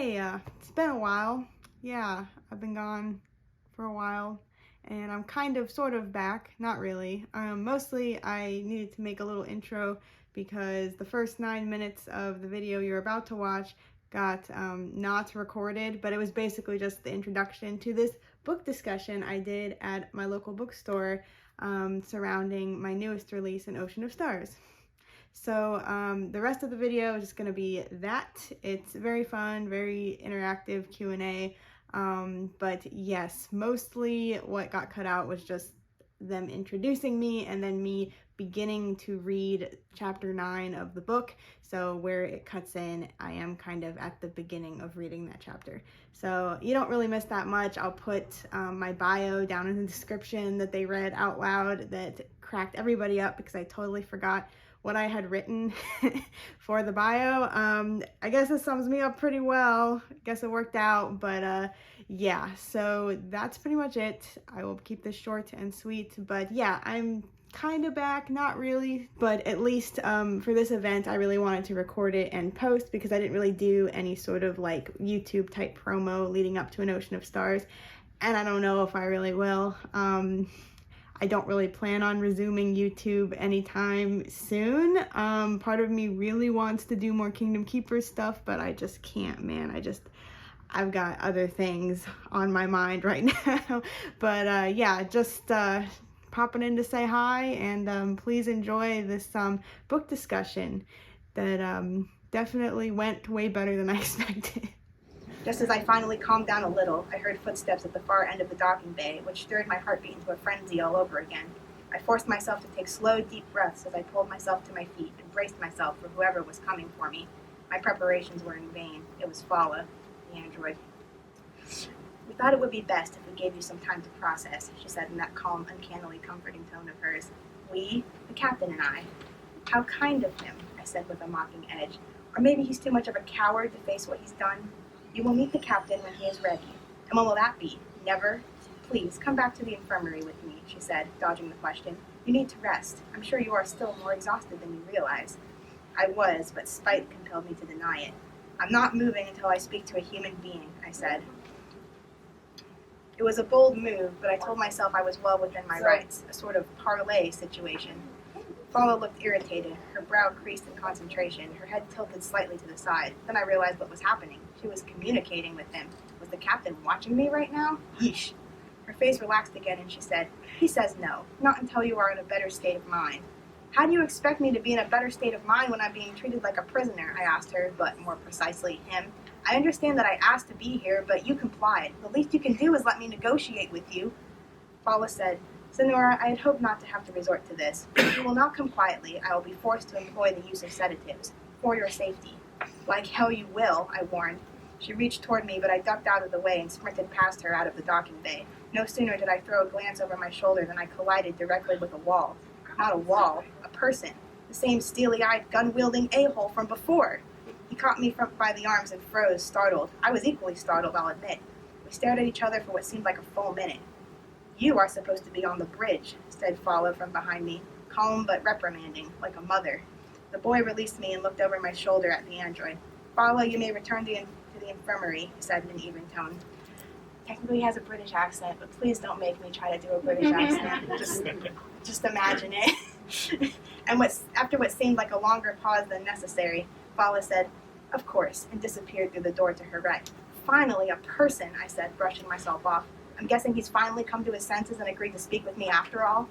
Hey, it's been a while. Yeah, I've been gone for a while, and I'm kind of sort of back. Not really. Mostly I needed to make a little intro because the first 9 minutes of the video you're about to watch got not recorded, but it was basically just the introduction to this book discussion I did at my local bookstore surrounding my newest release, An Ocean of Stars. So the rest of the video is just going to be that. It's very fun, very interactive Q&A. But yes, mostly what got cut out was just them introducing me and then me beginning to read chapter 9 of the book. So where it cuts in, I am kind of at the beginning of reading that chapter. So you don't really miss that much. I'll put my bio down in the description that they read out loud that cracked everybody up because I totally forgot what I had written for the bio. I guess it sums me up pretty well. I guess it worked out, but yeah, so that's pretty much it. I will keep this short and sweet, but yeah, I'm kind of back, not really, but at least for this event, I really wanted to record it and post because I didn't really do any sort of like YouTube type promo leading up to An Ocean of Stars, and I don't know if I really will. I don't really plan on resuming YouTube anytime soon. Part of me really wants to do more Kingdom Keepers stuff, but I just can't, man. I've got other things on my mind right now. But yeah, just popping in to say hi, and please enjoy this book discussion that definitely went way better than I expected. Just as I finally calmed down a little, I heard footsteps at the far end of the docking bay, which stirred my heartbeat into a frenzy all over again. I forced myself to take slow, deep breaths as I pulled myself to my feet and braced myself for whoever was coming for me. My preparations were in vain. It was Fala, the android. "We thought it would be best if we gave you some time to process," she said in that calm, uncannily comforting tone of hers. "We, the captain and I." "How kind of him," I said with a mocking edge. "Or maybe he's too much of a coward to face what he's done." "You will meet the captain when he is ready." "And when will that be? Never? Please, come back to the infirmary with me," she said, dodging the question. "You need to rest. I'm sure you are still more exhausted than you realize." I was, but spite compelled me to deny it. "I'm not moving until I speak to a human being," I said. It was a bold move, but I told myself I was well within my rights, a sort of parlay situation. Fala looked irritated, her brow creased in concentration, her head tilted slightly to the side. Then I realized what was happening. She was communicating with him. Was the captain watching me right now? Yeesh. Her face relaxed again and she said, "He says no, not until you are in a better state of mind." "How do you expect me to be in a better state of mind when I'm being treated like a prisoner?" I asked her, but more precisely him. "I understand that I asked to be here, but you complied. The least you can do is let me negotiate with you." Fala said, "Senora, I had hoped not to have to resort to this. If you will not come quietly, I will be forced to employ the use of sedatives. For your safety." "Like hell you will," I warned. She reached toward me, but I ducked out of the way and sprinted past her out of the docking bay. No sooner did I throw a glance over my shoulder than I collided directly with a wall. Not a wall, a person. The same steely-eyed, gun-wielding a-hole from before. He caught me by the arms and froze, startled. I was equally startled, I'll admit. We stared at each other for what seemed like a full minute. "You are supposed to be on the bridge," said Fala from behind me, calm but reprimanding, like a mother. The boy released me and looked over my shoulder at the android. "Fala, you may return to the infirmary," he said in an even tone. Technically he has a British accent, but please don't make me try to do a British accent. Just imagine it. And after what seemed like a longer pause than necessary, Fala said, "Of course," and disappeared through the door to her right. "Finally, a person," I said, brushing myself off. "I'm guessing he's finally come to his senses and agreed to speak with me after all."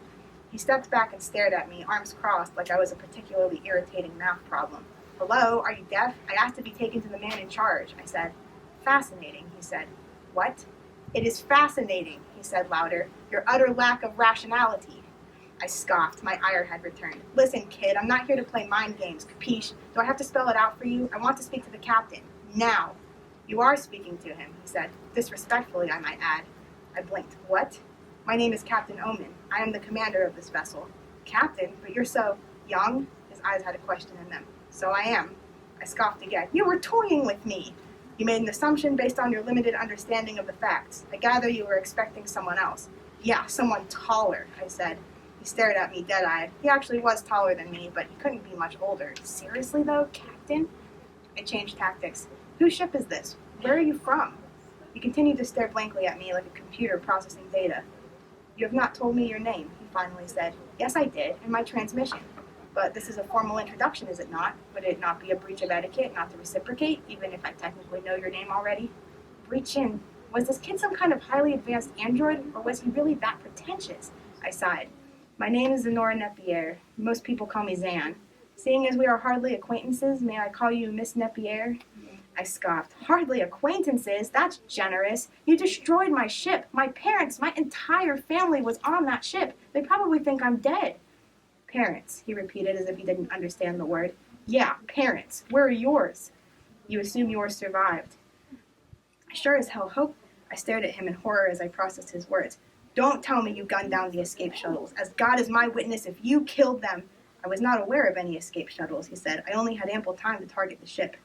He stepped back and stared at me, arms crossed, like I was a particularly irritating math problem. "Hello, are you deaf? I asked to be taken to the man in charge," I said. "Fascinating," he said. "What?" "It is fascinating," he said louder. "Your utter lack of rationality." I scoffed. My ire had returned. "Listen, kid, I'm not here to play mind games, capiche? Do I have to spell it out for you? I want to speak to the captain. Now." "You are speaking to him," he said. Disrespectfully, I might add. I blinked. "What?" "My name is Captain Omen. I am the commander of this vessel." "Captain? But you're so young?" His eyes had a question in them. "So I am." I scoffed again. "You were toying with me." "You made an assumption based on your limited understanding of the facts. I gather you were expecting someone else." "Yeah, someone taller," I said. He stared at me dead-eyed. He actually was taller than me, but he couldn't be much older. "Seriously, though, Captain?" I changed tactics. "Whose ship is this? Where are you from? He continued to stare blankly at me like a computer processing data. You have not told me your name, he finally said. Yes, I did, in my transmission. But this is a formal introduction, is it not? Would it not be a breach of etiquette not to reciprocate, even if I technically know your name already? Breach in. Was this kid some kind of highly advanced android, or was he really that pretentious? I sighed. My name is Zenora Nepier. Most people call me Zan. Seeing as we are hardly acquaintances, may I call you Miss Nepier? I scoffed. Hardly acquaintances? That's generous. You destroyed my ship. My parents, my entire family was on that ship. They probably think I'm dead. Parents, he repeated as if he didn't understand the word. Yeah, parents. Where are yours? You assume yours survived. I sure as hell hope. I stared at him in horror as I processed his words. Don't tell me you gunned down the escape shuttles. As God is my witness, if you killed them. I was not aware of any escape shuttles, he said. I only had ample time to target the ship.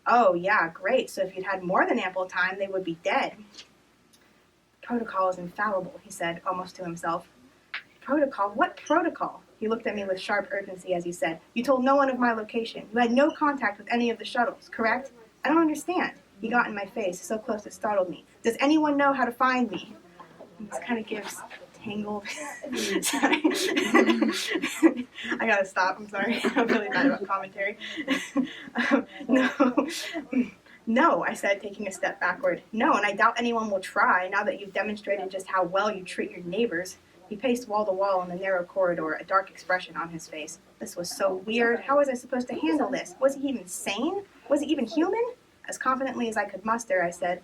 Oh, yeah, great. So if you'd had more than ample time, they would be dead. Protocol is infallible, he said, almost to himself. Protocol? What protocol? He looked at me with sharp urgency as he said, You told no one of my location. You had no contact with any of the shuttles, correct? I don't understand. He got in my face, so close it startled me. Does anyone know how to find me? This kind of gives tangled. Sorry. I gotta stop. I'm sorry. I'm really bad about commentary. No. No, I said, taking a step backward. No, and I doubt anyone will try now that you've demonstrated just how well you treat your neighbors. He paced wall to wall in the narrow corridor, a dark expression on his face. This was so weird. How was I supposed to handle this? Was he even sane? Was he even human? As confidently as I could muster, I said,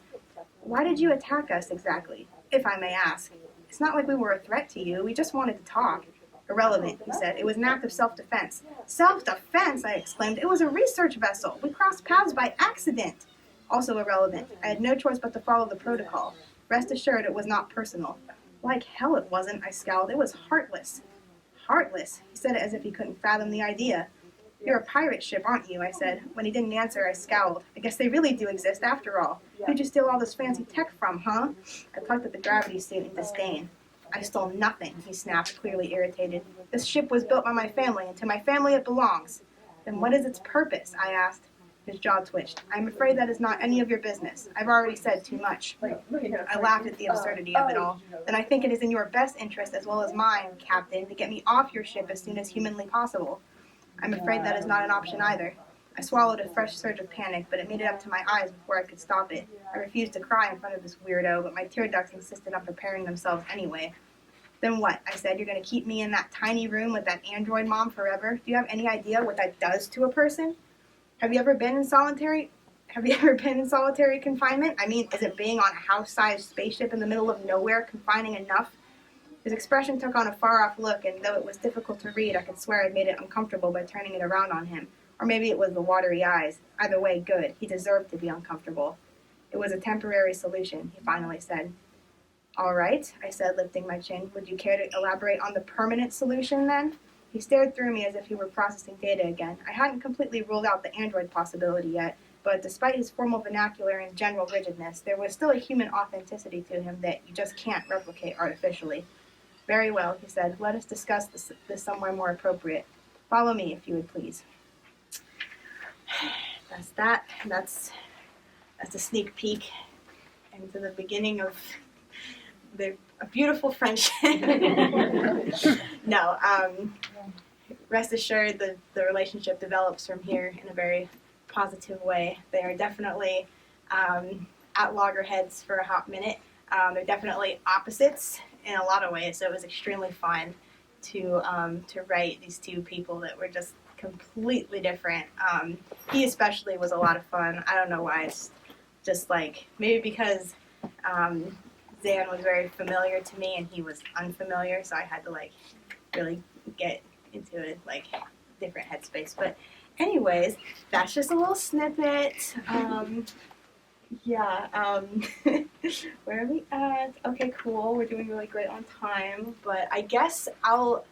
Why did you attack us exactly, if I may ask? It's not like we were a threat to you. We just wanted to talk. Irrelevant, he said. It was an act of self-defense. Self-defense, I exclaimed. It was a research vessel. We crossed paths by accident. Also irrelevant. I had no choice but to follow the protocol. Rest assured it was not personal. Like hell it wasn't, I scowled. It was heartless. Heartless? He said it as if he couldn't fathom the idea. You're a pirate ship, aren't you? I said. When he didn't answer, I scowled. I guess they really do exist after all. Who'd you steal all this fancy tech from, huh? I plucked at the gravity suit in disdain. I stole nothing, he snapped, clearly irritated. This ship was built by my family, and to my family it belongs. Then what is its purpose? I asked. His jaw twitched. I'm afraid that is not any of your business. I've already said too much. I laughed at the absurdity of it all. Then I think it is in your best interest as well as mine, Captain, to get me off your ship as soon as humanly possible. I'm afraid that is not an option either. I swallowed a fresh surge of panic, but it made it up to my eyes before I could stop it. I refused to cry in front of this weirdo, but my tear ducts insisted on preparing themselves anyway. Then what? I said, you're going to keep me in that tiny room with that android mom forever? Do you have any idea what that does to a person? Have you ever been in solitary confinement? I mean, is it being on a house-sized spaceship in the middle of nowhere confining enough? His expression took on a far-off look, and though it was difficult to read, I could swear I'd made it uncomfortable by turning it around on him. Or maybe it was the watery eyes. Either way, good. He deserved to be uncomfortable. It was a temporary solution, he finally said. All right, I said, lifting my chin. Would you care to elaborate on the permanent solution, then? He stared through me as if he were processing data again. I hadn't completely ruled out the android possibility yet, but despite his formal vernacular and general rigidness, there was still a human authenticity to him that you just can't replicate artificially. Very well, he said. Let us discuss this somewhere more appropriate. Follow me, if you would please. That's that. That's a sneak peek into the beginning of a beautiful friendship. No, rest assured the relationship develops from here in a very positive way. They are definitely at loggerheads for a hot minute. They're definitely opposites in a lot of ways, so it was extremely fun to write these two people that were just completely different. He especially was a lot of fun. I don't know why. It's just like, maybe because Zan was very familiar to me and he was unfamiliar, so I had to like really get into it, like different headspace. But anyways, that's just a little snippet. Where are we at? Okay, cool. We're doing really great on time, but I guess I'll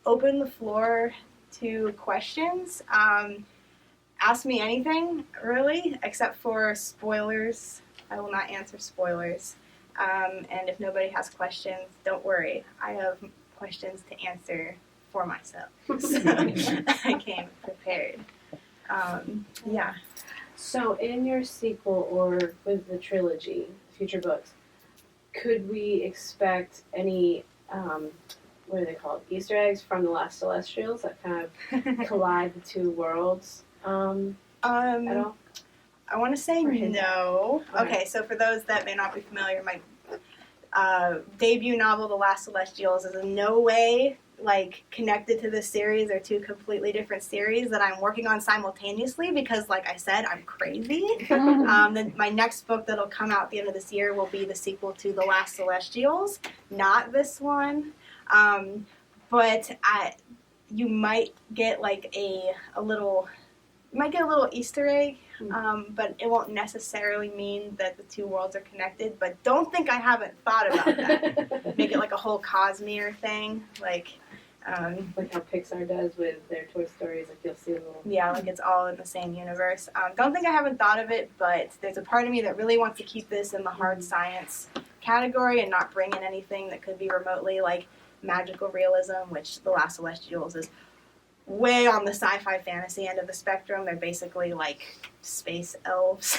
open the floor to questions. Ask me anything, really, except for spoilers. I will not answer spoilers. And if nobody has questions, don't worry. I have questions to answer for myself. So I came prepared. Yeah. So, in your sequel or with the trilogy, future books, could we expect any, what are they called? Easter eggs from the Last Celestials that kind of collide the two worlds at all? I want to say Or hidden? no. Okay. Okay, so for those that may not be familiar, my debut novel, The Last Celestials, is in no way like connected to this series. They're two completely different series that I'm working on simultaneously because, like I said, I'm crazy. Then my next book that'll come out at the end of this year will be the sequel to The Last Celestials, not this one. But you might get like a little, you might get a little Easter egg. But it won't necessarily mean that the two worlds are connected. But don't think I haven't thought about that. Make it like a whole Cosmere thing, like how Pixar does with their Toy Stories. Like you'll see a little. Yeah, like it's all in the same universe. Don't think I haven't thought of it, but there's a part of me that really wants to keep this in the hard science category and not bring in anything that could be remotely like magical realism, which The Last Celestials is way on the sci-fi fantasy end of the spectrum. They're basically like space elves.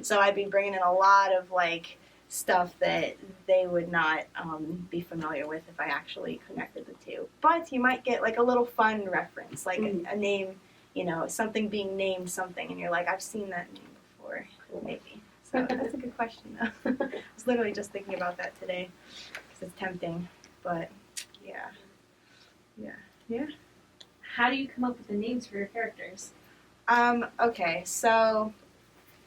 So I'd be bringing in a lot of like stuff that they would not be familiar with if I actually connected the two. But you might get like a little fun reference, like a name, something being named something, and you're like, I've seen that name before, maybe. So that's a good question, though. I was literally just thinking about that today because it's tempting. But yeah. How do you come up with the names for your characters? Okay, so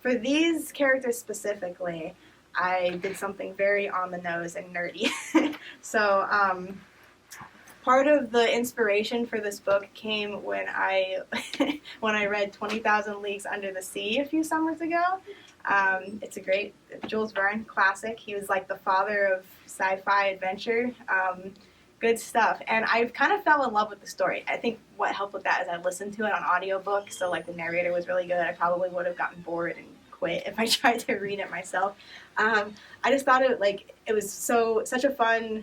for these characters specifically, I did something very on the nose and nerdy. So part of the inspiration for this book came when I when I read 20,000 Leagues Under the Sea a few summers ago. It's a great Jules Verne classic. He was like the father of sci-fi adventure. Good stuff. And I kind of fell in love with the story. I think what helped with that is I listened to it on audiobook, so like the narrator was really good. I probably would have gotten bored and quit if I tried to read it myself. I just thought it was such a fun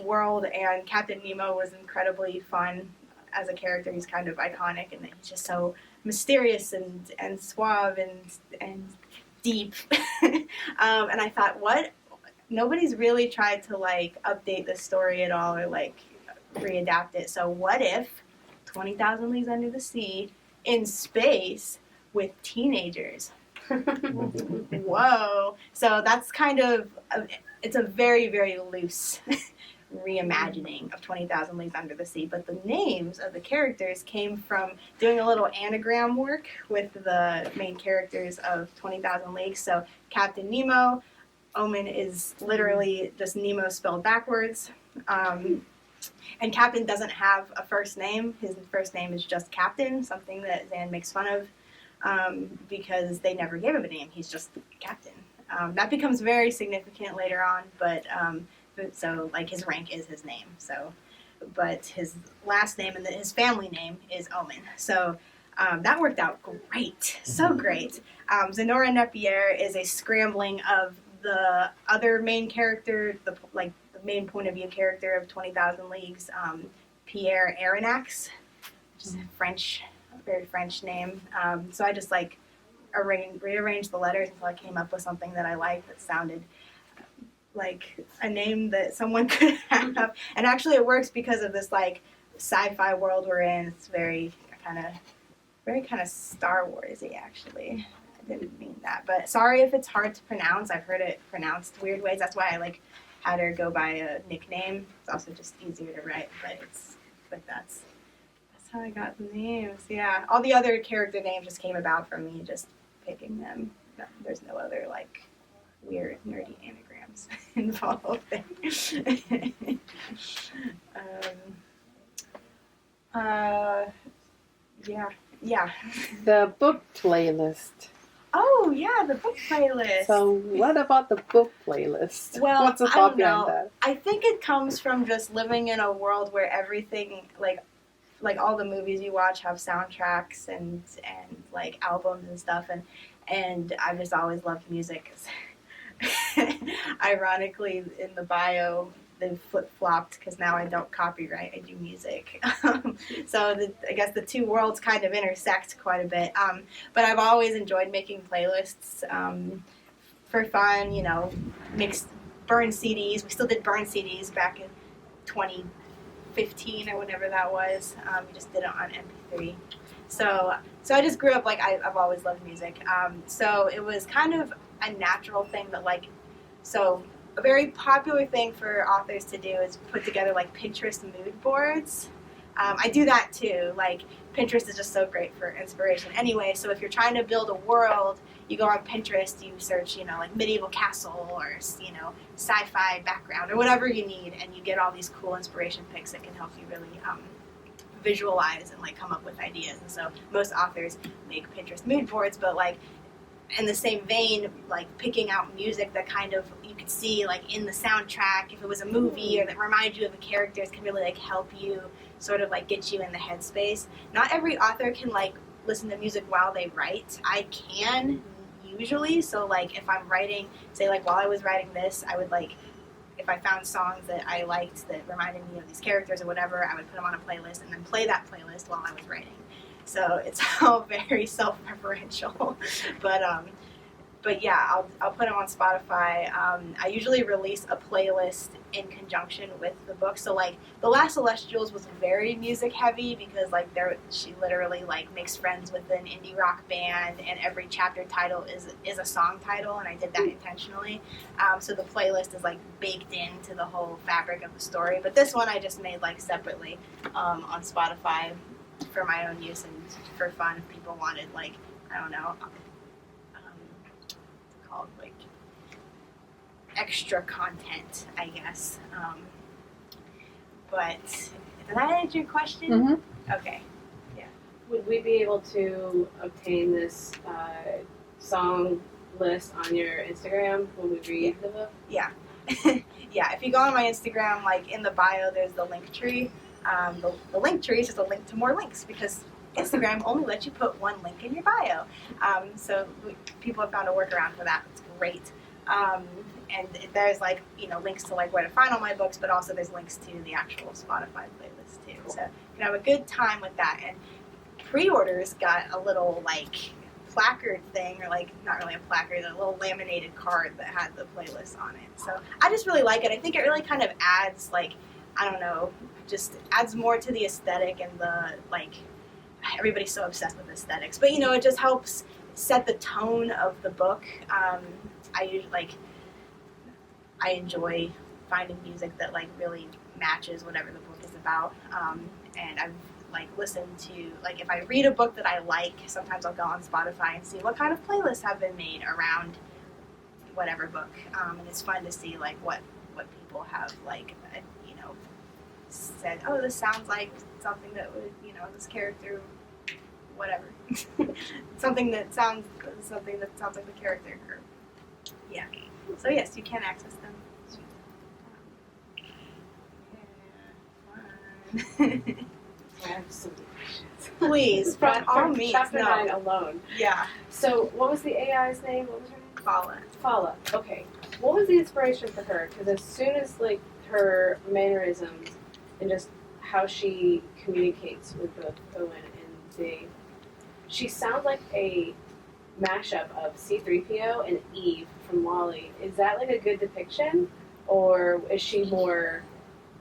world, and Captain Nemo was incredibly fun as a character. He's kind of iconic, and he's just so mysterious and suave and deep. And I thought, what? Nobody's really tried to like update the story at all or like readapt it. So what if 20,000 Leagues Under the Sea in space with teenagers? Whoa! So that's kind of it's a very, very loose reimagining of 20,000 Leagues Under the Sea. But the names of the characters came from doing a little anagram work with the main characters of 20,000 Leagues. So Captain Nemo. Omen is literally just Nemo spelled backwards. And Captain doesn't have a first name. His first name is just Captain, something that Zan makes fun of because they never gave him a name. He's just Captain. That becomes very significant later on, but so like his rank is his name. So, but his last name and his family name is Omen. So that worked out great, so great. Zenora Napier is a scrambling of the other main character, the main point of view character of 20,000 Leagues, Pierre Aronnax, which is a very French name. So I just like rearranged the letters until I came up with something that I liked that sounded like a name that someone could have. And actually it works because of this like sci-fi world we're in. It's very kind of Star Wars-y actually. Didn't mean that, but sorry if it's hard to pronounce. I've heard it pronounced weird ways. That's why I like had her go by a nickname. It's also just easier to write, but that's how I got the names. Yeah, all the other character names just came about from me just picking them. No, there's no other like weird nerdy anagrams involved there. Yeah. The book playlist. Oh yeah, the book playlist. So what about the book playlist? Well, what's the I thought don't know. behind that? I think it comes from just living in a world where everything, like all the movies you watch have soundtracks and like albums and stuff, and I've just always loved music. Ironically, in the bio, they've flip-flopped because now I don't copyright, I do music. So I guess the two worlds kind of intersect quite a bit. But I've always enjoyed making playlists for fun, you know, burn CDs. We still did burn CDs back in 2015 or whatever that was. We just did it on MP3. So I just grew up, like, I've always loved music. So it was kind of a natural thing that, like, so a very popular thing for authors to do is put together, like, Pinterest mood boards. I do that too. Like, Pinterest is just so great for inspiration anyway. So if you're trying to build a world, you go on Pinterest, you search, you know, like medieval castle or, you know, sci-fi background or whatever you need, and you get all these cool inspiration picks that can help you really visualize and, like, come up with ideas. And so most authors make Pinterest mood boards, but, like, in the same vein, like, picking out music that kind of you could see, like, in the soundtrack, if it was a movie or that reminds you of the characters, can really, like, help you sort of, like, get you in the headspace. Not every author can, like, listen to music while they write. I can usually, so, like, if I'm writing, say, like, while I was writing this, I would, like, if I found songs that I liked that reminded me of these characters or whatever, I would put them on a playlist and then play that playlist while I was writing. So it's all very self-referential, but yeah, I'll put them on Spotify. I usually release a playlist in conjunction with the book. So, like, The Last Celestials was very music heavy because, like, she literally, like, makes friends with an indie rock band, and every chapter title is a song title, and I did that intentionally. So the playlist is, like, baked into the whole fabric of the story. But this one I just made, like, separately on Spotify for my own use and for fun. If people wanted, like, I don't know, what's it called, like, extra content, I guess. But did that answer your question? Mm-hmm. Okay. Would we be able to obtain this song list on your Instagram when we read the book? Yeah. Yeah, if you go on my Instagram, like, in the bio, there's the link tree. The link tree is just a link to more links because Instagram only lets you put one link in your bio. So people have found a workaround for that. It's great. And there's, like, you know, links to, like, where to find all my books, but also there's links to the actual Spotify playlist too. So you can have a good time with that. And pre-orders got a little, like, placard thing, or, like, not really a placard, a little laminated card that had the playlist on it. So I just really like it. I think it really kind of adds, like, I don't know, just adds more to the aesthetic and the, like, everybody's so obsessed with aesthetics, but, you know, it just helps set the tone of the book. I usually, like, I enjoy finding music that, like, really matches whatever the book is about. And I've, like, listened to, like, if I read a book that I like, sometimes I'll go on Spotify and see what kind of playlists have been made around whatever book. And it's fun to see, like, what people have, like, you know, said, oh, this sounds like something that would, you know, this character, whatever. something that sounds like the character. Yeah. So yes, you can access them. I have so many questions. Please, by all means, Chapter 9 no. alone. Yeah. So, what was the AI's name? What was her name? Fala. Fala. Okay. What was the inspiration for her? Because as soon as, like, her mannerisms and just how she communicates with both Owen and Dave, she sounds like a mashup of C-3PO and Eve from WALL-E. Is that, like, a good depiction, or is she more,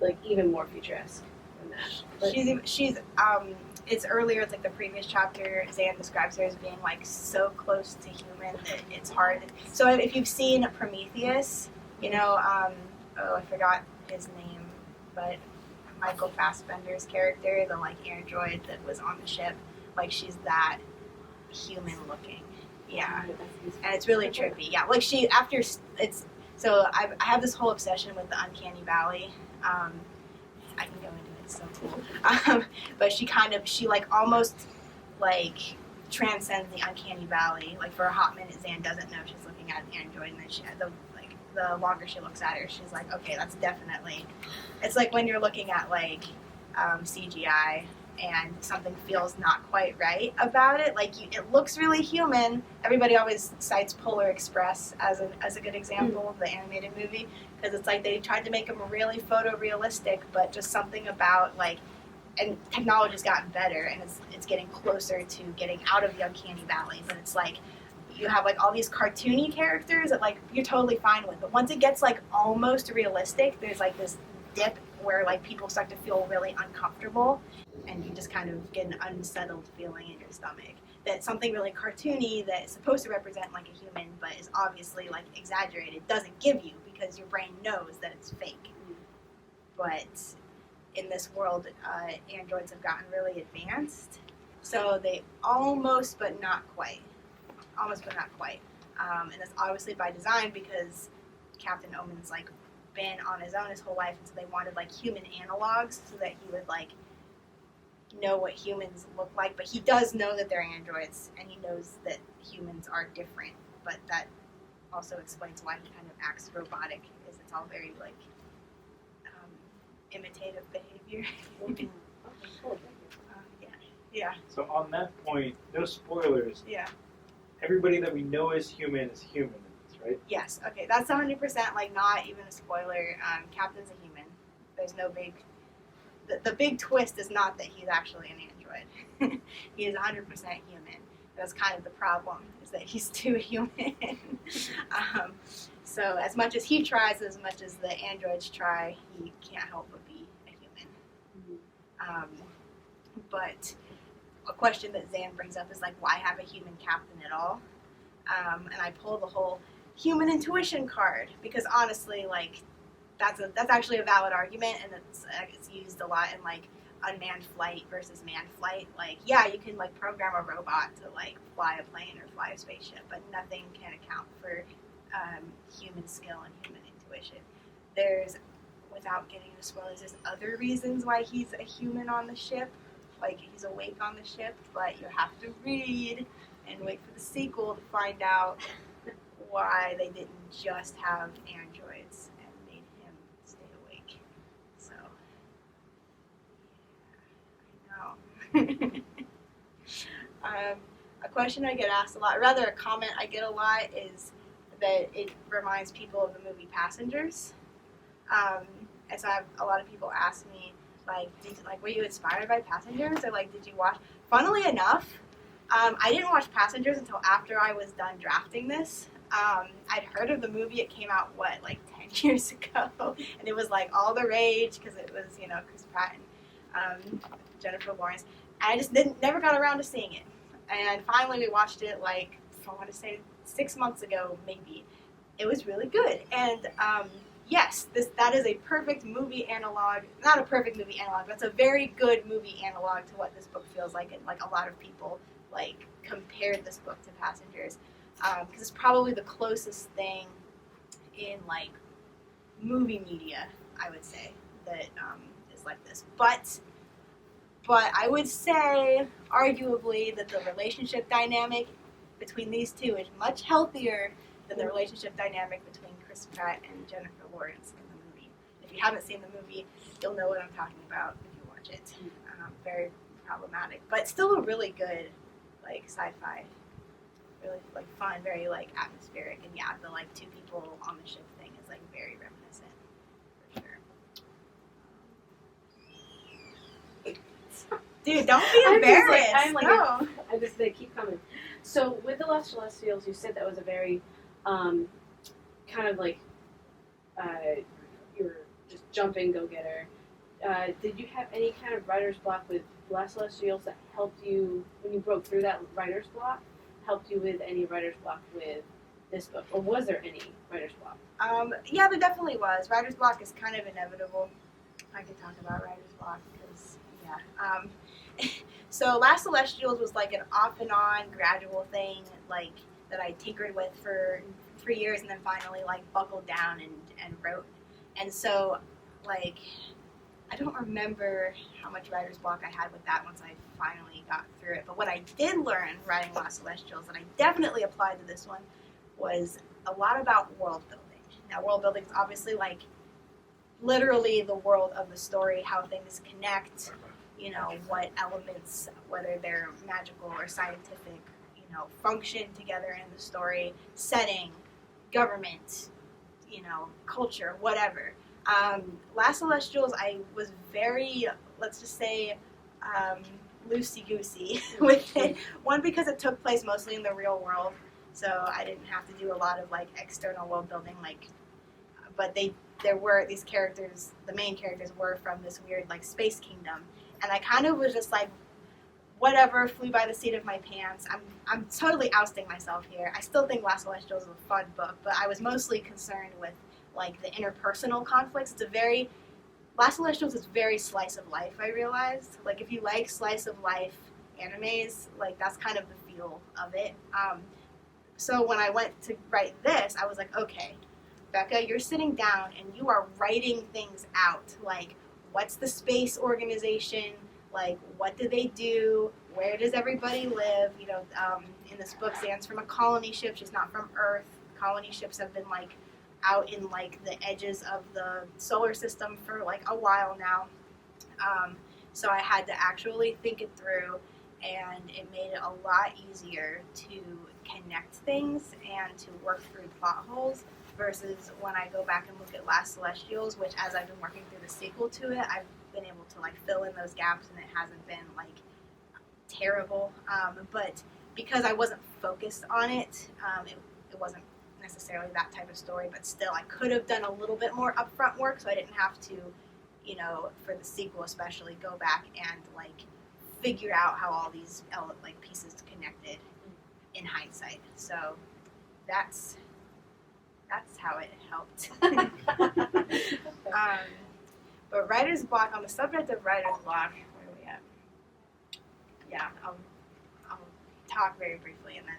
like, even more futuresque than that? But She's it's earlier, it's like the previous chapter, Zan describes her as being, like, so close to human that it's hard. So if you've seen Prometheus, you know, I forgot his name, but Michael Fassbender's character, the, like, android that was on the ship, like, she's that human looking. Yeah. And it's really trippy. Yeah, like, she, after, it's, so I have this whole obsession with the Uncanny Valley. I can go into it. So cool. But she like almost, like, transcends the Uncanny Valley. Like, for a hot minute, Zan doesn't know she's looking at an android, and then the longer she looks at her, she's like, okay, that's definitely. It's like when you're looking at, like, CGI and something feels not quite right about it. Like it looks really human. Everybody always cites Polar Express as a good example of the animated movie, because it's like they tried to make them really photorealistic, but just something about like, and technology's gotten better, and it's getting closer to getting out of the uncanny valley. But it's like you have like all these cartoony characters that like you're totally fine with, but once it gets like almost realistic, there's like this dip where like people start to feel really uncomfortable, and you just kind of get an unsettled feeling in your stomach that something really cartoony that is supposed to represent like a human but is obviously like exaggerated doesn't give you, because your brain knows that it's fake. But in this world, androids have gotten really advanced, so they almost but not quite, and that's obviously by design, because Captain Omen's like been on his own his whole life, and so they wanted like human analogs so that he would like know what humans look like. But he does know that they're androids, and he knows that humans are different, but that also explains why he kind of acts robotic, because it's all very like imitative behavior. Yeah. So on that point, no spoilers. Yeah. Everybody that we know is human in this, right? Yes. Okay. That's 100% like not even a spoiler. Captain's a human. There's no big. The big twist is not that he's actually an android. He is 100% human. That's kind of the problem, is that he's too human. So as much as he tries, as much as the androids try, he can't help but be a human. But a question that Zan brings up is like, why have a human captain at all? And I pull the whole human intuition card, because honestly, like that's actually a valid argument, and it's used a lot in like unmanned flight versus manned flight. Like, yeah, you can like program a robot to like fly a plane or fly a spaceship, but nothing can account for human skill and human intuition. There's, without getting into spoilers, there's other reasons why he's a human on the ship. Like, he's awake on the ship, but you have to read and wait for the sequel to find out why they didn't just have androids and made him stay awake. So, yeah, I know. A question I get asked a lot, or rather a comment I get a lot, is that it reminds people of the movie Passengers. And so I have a lot of people ask me, like, were you inspired by Passengers, or like, did you watch? Funnily enough, I didn't watch Passengers until after I was done drafting this. I'd heard of the movie. It came out like 10 years ago, and it was like all the rage because it was Chris Pratt and Jennifer Lawrence. And I just never got around to seeing it. And finally, we watched it like, I want to say 6 months ago, maybe. It was really good, and yes, that is a perfect movie analog. Not a perfect movie analog, but it's a very good movie analog to what this book feels like, and like a lot of people like compared this book to Passengers, because it's probably the closest thing in like movie media, I would say, that is like this. But I would say, arguably, that the relationship dynamic between these two is much healthier than the relationship dynamic between Chris Pratt and Jennifer Lawrence in the movie. If you haven't seen the movie, you'll know what I'm talking about if you watch it. Very problematic, but still a really good like sci-fi, really like fun, very like atmospheric, and yeah, the like two people on the ship thing is like very reminiscent for sure. Dude, don't be embarrassed. No. They keep coming. So with the Last Celestials, you said that was a very kind of like you're just jumping go-getter. Did you have any kind of writer's block with Last Celestials that helped you when you broke through that writer's block? Helped you with any writer's block with this book, or was there any writer's block? Yeah, there definitely was. Writer's block is kind of inevitable. I could talk about writer's block because so Last Celestials was like an off and on gradual thing, like that I tinkered with for 3 years, and then finally like buckled down and wrote. And so like I don't remember how much writer's block I had with that once I finally got through it. But what I did learn writing Last Celestials, and I definitely applied to this one, was a lot about world building. Now, world building is obviously like literally the world of the story, how things connect, what elements, whether they're magical or scientific, function together in the story, setting, government, culture, whatever. Last Celestials, I was very, let's just say, loosey-goosey with it. One, because it took place mostly in the real world, so I didn't have to do a lot of external world building. But there were these characters. The main characters were from this weird space kingdom, and I kind of was just whatever, flew by the seat of my pants. I'm totally ousting myself here. I still think Last Celestials is a fun book, but I was mostly concerned with the interpersonal conflicts. Last Celestials is very slice of life, I realized. If you like slice of life animes, that's kind of the feel of it. So when I went to write this, I was like, okay, Becca, you're sitting down and you are writing things out. What's the space organization? What do they do? Where does everybody live? In this book, Zan's from a colony ship. She's not from Earth. Colony ships have been out in the edges of the solar system for a while now. So I had to actually think it through, and it made it a lot easier to connect things and to work through plot holes versus when I go back and look at Last Celestials, which as I've been working through the sequel to it, I've been able to fill in those gaps, and it hasn't been terrible. But because I wasn't focused on it, it wasn't necessarily that type of story, but still I could have done a little bit more upfront work, so I didn't have to, for the sequel especially, go back and figure out how all these pieces connected in hindsight. So that's how it helped. But writer's block, on the subject of writer's block, where are we at? Yeah, I'll talk very briefly, and then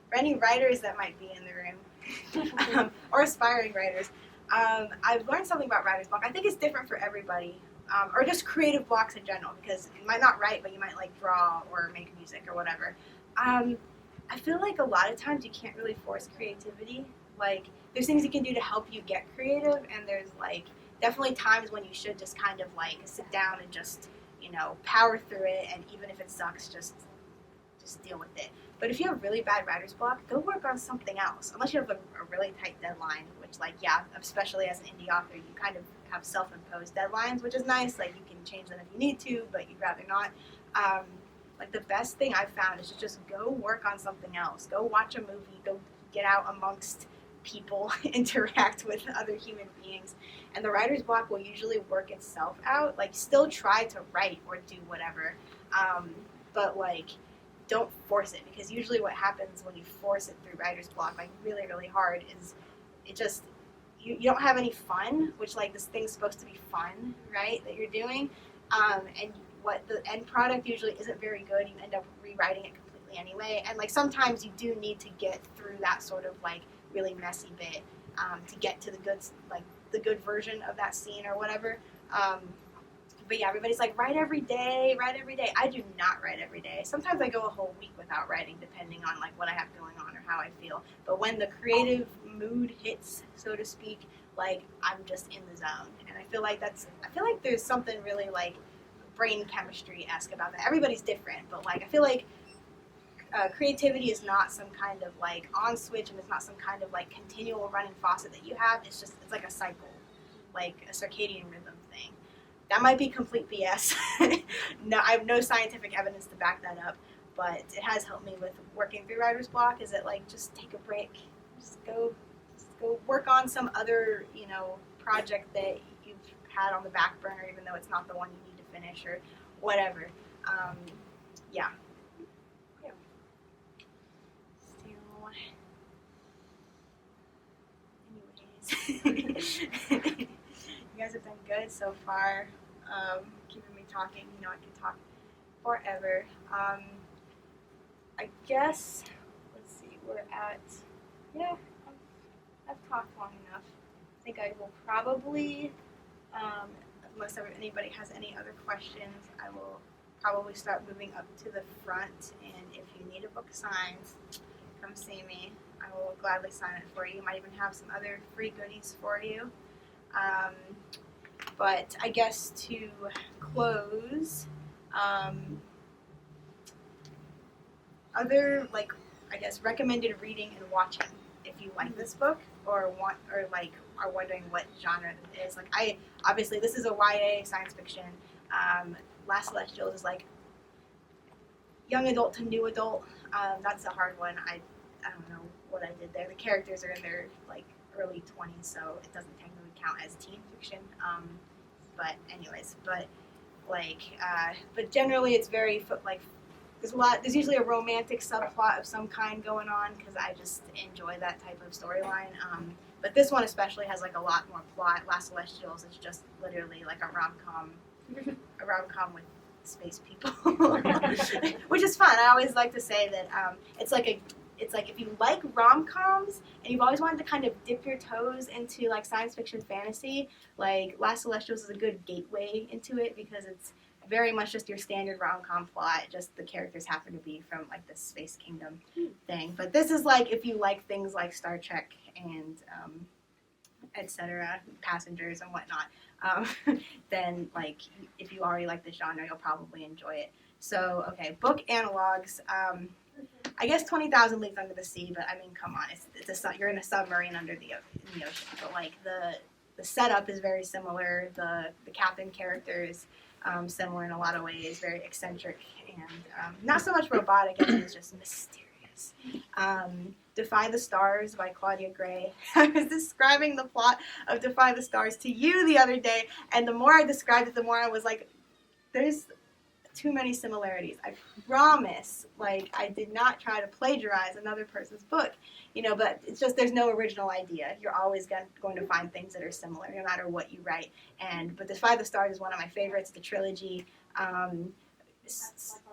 for any writers that might be in the room, or aspiring writers, I've learned something about writer's block. I think it's different for everybody, or just creative blocks in general, because you might not write, but you might draw or make music or whatever. I feel a lot of times you can't really force creativity. There's things you can do to help you get creative, and there's definitely times when you should just kind of sit down and just power through it, and even if it sucks, just deal with it. But if you have really bad writer's block, go work on something else. Unless you have a really tight deadline, which especially as an indie author, you kind of have self-imposed deadlines, which is nice. You can change them if you need to, but you'd rather not. The best thing I've found is to just go work on something else. Go watch a movie. Go get out amongst people, interact with other human beings, and the writer's block will usually work itself out. Still try to write or do whatever, but don't force it, because usually what happens when you force it through writer's block really, really hard is it just you don't have any fun, which this thing's supposed to be fun, right, that you're doing, and what the end product usually isn't very good. You end up rewriting it completely anyway, and sometimes you do need to get through that sort of really messy bit to get to the good version of that scene or whatever. But yeah, everybody's write every day, write every day. I do not write every day. Sometimes I go a whole week without writing, depending on what I have going on or how I feel. But when the creative mood hits, so to speak, I'm just in the zone, and I feel there's something really brain chemistry-esque about that. Everybody's different, but I feel creativity is not some kind of on switch, and it's not some kind of continual running faucet that you have. It's a cycle, a circadian rhythm thing. That might be complete BS. No, I have no scientific evidence to back that up, but it has helped me with working through writer's block. Is it just take a break, just go work on some other project that you've had on the back burner, even though it's not the one you need to finish or whatever. Yeah. Anyways, you guys have done good so far. Keeping me talking. I can talk forever. I guess, let's see, we're at, I've talked long enough. I think I will probably, unless anybody has any other questions, I will probably start moving up to the front, and if you need a book signed, come see me. I will gladly sign it for you. Might even have some other free goodies for you. But I guess to close, other like I guess recommended reading and watching if you like this book or are wondering what genre it is. Like I obviously this is a YA science fiction. Last Celestials is like young adult to new adult. That's a hard one. I don't know what I did there. The characters are in their like early 20s, so it doesn't technically count as teen fiction. But anyways, but generally it's very like there's usually a romantic subplot of some kind going on because I just enjoy that type of storyline. But this one especially has like a lot more plot. Last Celestials is just literally like a rom-com with space people, which is fun. I always like to say that it's like if you like rom-coms and you've always wanted to kind of dip your toes into like science fiction fantasy, like Last Celestials is a good gateway into it because it's very much just your standard rom-com plot, just the characters happen to be from like the space kingdom thing. But this is like if you like things like Star Trek and etc., Passengers and whatnot, then like if you already like this genre, you'll probably enjoy it. So okay, book analogs. I guess 20,000 Leagues Under the Sea, but I mean, come on, you're in a submarine under the ocean. But like the setup is very similar. The captain character is similar in a lot of ways, very eccentric and not so much robotic as it's just mysterious. Defy the Stars by Claudia Gray. I was describing the plot of Defy the Stars to you the other day, and the more I described it, the more I was like, there's too many similarities. I promise, like, I did not try to plagiarize another person's book, but it's just there's no original idea. You're always going to find things that are similar, no matter what you write. But Defy the Stars is one of my favorites. The trilogy,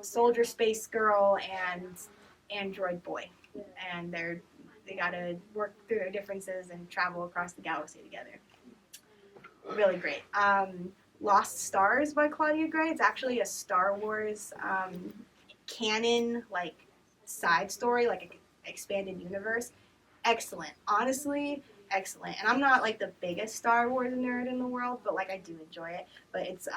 Soldier Space Girl and Android Boy, and they got to work through their differences and travel across the galaxy together. Really great. Lost Stars by Claudia Gray. It's actually a Star Wars canon, like, side story, like an expanded universe. Excellent. Honestly, excellent. And I'm not, like, the biggest Star Wars nerd in the world, but, like, I do enjoy it. But it's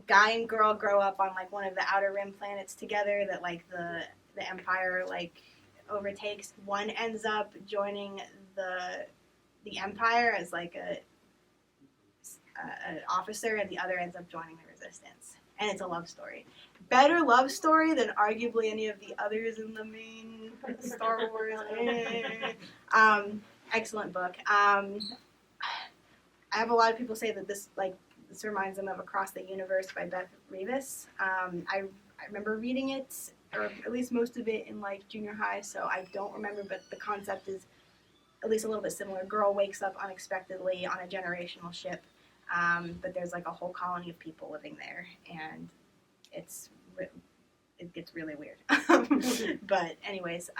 guy and girl grow up on, like, one of the Outer Rim planets together that, like, the Empire, like, overtakes. One ends up joining the Empire as, like, an officer, and the other ends up joining the Resistance. And it's a love story. Better love story than arguably any of the others in the main Star Wars. Excellent book. I have a lot of people say that this reminds them of Across the Universe by Beth Revis. I remember reading it, or at least most of it, in like junior high, so I don't remember, but the concept is at least a little bit similar. Girl wakes up unexpectedly on a generational ship. But there's like a whole colony of people living there, and it gets really weird. But anyways,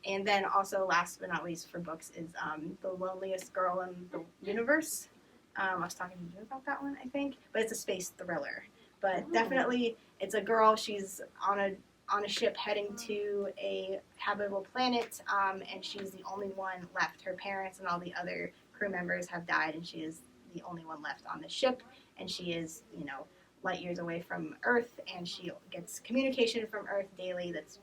and then also last but not least for books is The Loneliest Girl in the Universe. I was talking to you about that one, I think, but it's a space thriller. But definitely, it's a girl. She's on a ship heading to a habitable planet, and she's the only one left. Her parents and all the other crew members have died, and she is the only one left on the ship, and she is, light years away from Earth, and she gets communication from Earth daily that's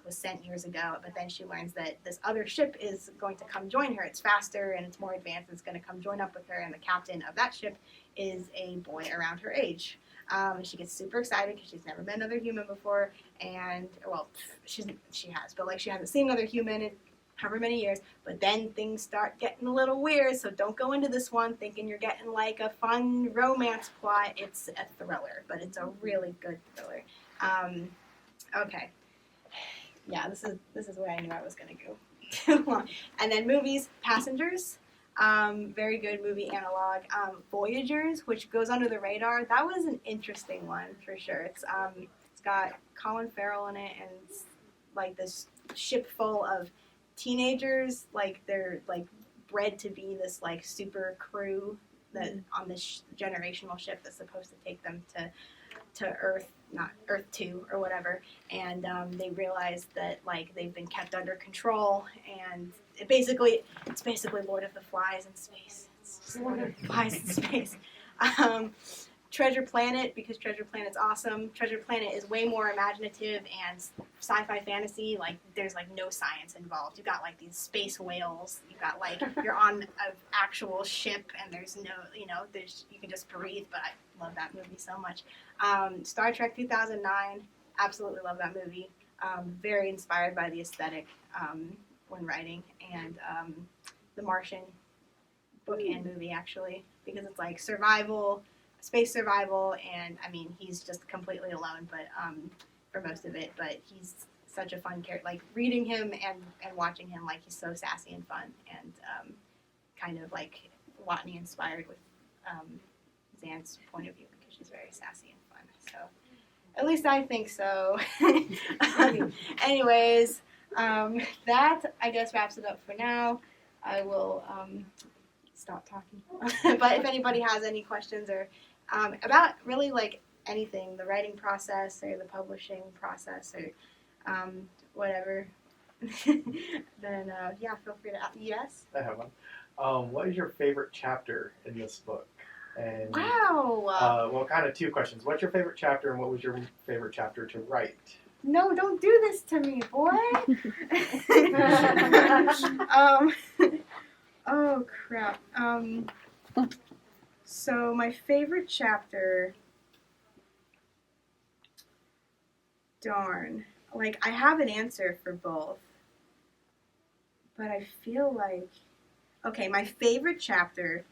was sent years ago, but then she learns that this other ship is going to come join her. It's faster and it's more advanced, and it's going to come join up with her, and the captain of that ship is a boy around her age. And she gets super excited because she's never met another human before, and, well, she has, but, like, she hasn't seen another human in however many years, but then things start getting a little weird, so don't go into this one thinking you're getting like a fun romance plot. It's a thriller, but it's a really good thriller. Okay. Yeah, this is where I knew I was going to go too long. And then movies, Passengers, very good movie analog. Voyagers, which goes under the radar, that was an interesting one for sure. It's got Colin Farrell in it, and it's like this ship full of teenagers, like they're like bred to be this like super crew that on this generational ship that's supposed to take them to Earth not Earth 2 or whatever, and they realize that like they've been kept under control, and it's basically Lord of the Flies in space. It's just Lord of the Flies in space. Treasure Planet, because Treasure Planet's awesome. Treasure Planet is way more imaginative and sci-fi fantasy. Like there's like no science involved. You got like these space whales. You got like you're on an actual ship and there's no, you can just breathe. But I love that movie so much. Star Trek 2009, absolutely love that movie. Very inspired by the aesthetic when writing, and The Martian book and movie actually, because it's like survival. Space survival, and I mean he's just completely alone, but for most of it. But he's such a fun character. Like reading him and watching him, like he's so sassy and fun, and kind of like Watney inspired with Zan's point of view because she's very sassy and fun. So at least I think so. Anyways, that I guess wraps it up for now. I will stop talking. But if anybody has any questions or about really like anything, the writing process or the publishing process or whatever, then yeah, feel free to ask. Yes? I have one. What is your favorite chapter in this book? And Wow! well, kind of two questions. What's your favorite chapter, and what was your favorite chapter to write? No, don't do this to me, boy! Oh, crap. So my favorite chapter, darn. Like, I have an answer for both. But I feel like, okay, my favorite chapter,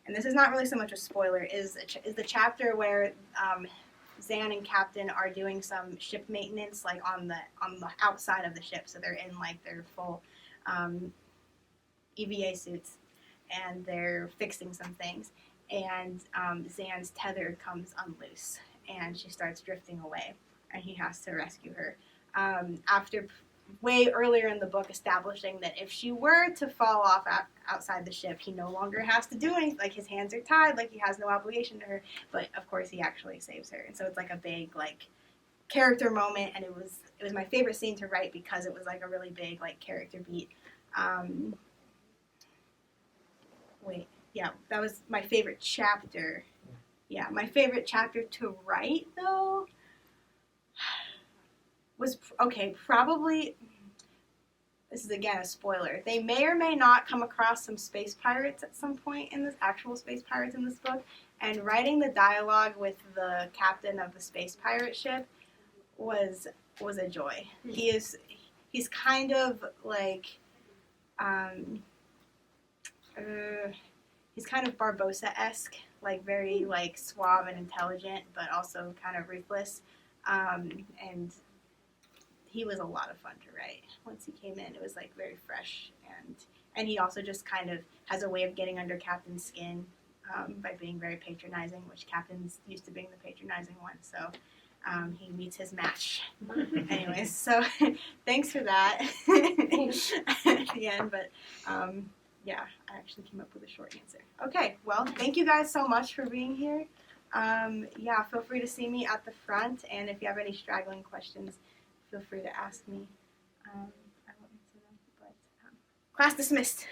and this is not really so much a spoiler, is the chapter where Zan and Captain are doing some ship maintenance, like on the outside of the ship. So they're in like their full EVA suits, and they're fixing some things. And Zan's tether comes unloose, and she starts drifting away, and he has to rescue her. After way earlier in the book establishing that if she were to fall off outside the ship, he no longer has to do anything. Like, his hands are tied, like he has no obligation to her. But of course, he actually saves her, and so it's like a big like character moment, and it was my favorite scene to write because it was like a really big like character beat. Yeah, that was my favorite chapter. Yeah, my favorite chapter to write, though, was, okay, probably, this is again a spoiler, they may or may not come across some space pirates at some point in this, actual space pirates in this book, and writing the dialogue with the captain of the space pirate ship was a joy. He's kind of like, he's kind of Barbossa-esque, like very like suave and intelligent, but also kind of ruthless. And he was a lot of fun to write. Once he came in, it was like very fresh, and he also just kind of has a way of getting under Captain's skin by being very patronizing, which Captain's used to being the patronizing one. So he meets his match. Anyways, so thanks for that at the end, but. Yeah, I actually came up with a short answer. Okay, well, thank you guys so much for being here. Yeah, feel free to see me at the front, and if you have any straggling questions, feel free to ask me. I won't answer them, but class dismissed.